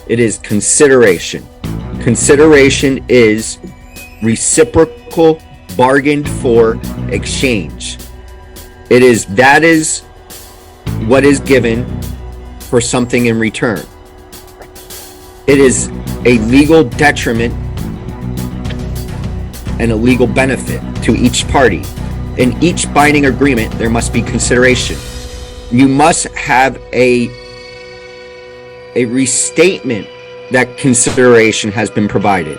It is consideration. Consideration is reciprocal, bargained for exchange. That is what is given for something in return. It is a legal detriment and a legal benefit to each party. In each binding agreement, there must be consideration. You must have a restatement that consideration has been provided.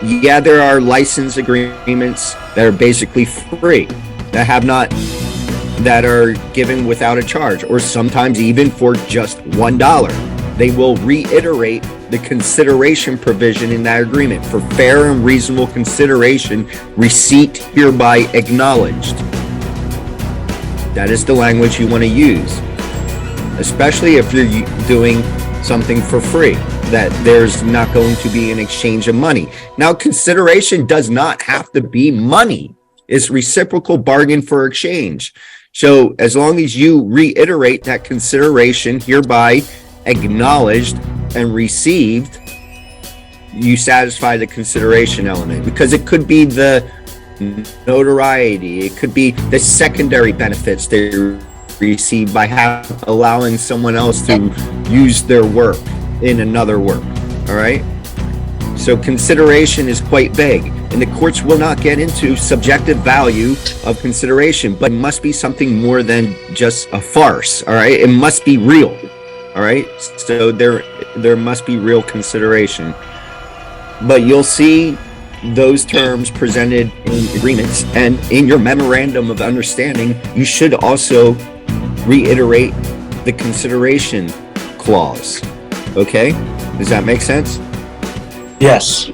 Yeah, there are license agreements that are basically free, that are given without a charge, or sometimes even for just $1. They will reiterate the consideration provision in that agreement. For fair and reasonable consideration, receipt hereby acknowledged. That is the language you want to use, especially if you're doing something for free, that there's not going to be an exchange of money. Now, consideration does not have to be money. It's reciprocal bargain for exchange. So as long as you reiterate that consideration hereby acknowledged and received, you satisfy the consideration element, because it could be the notoriety, it could be the secondary benefits they receive by allowing someone else to use their work in another work. All right, so consideration is quite vague, and the courts will not get into subjective value of consideration, but it must be something more than just a farce. All right, it must be real. All right, so there must be real consideration. But you'll see those terms presented in agreements, and in your memorandum of understanding, you should also reiterate the consideration clause. Okay, does that make sense? Yes.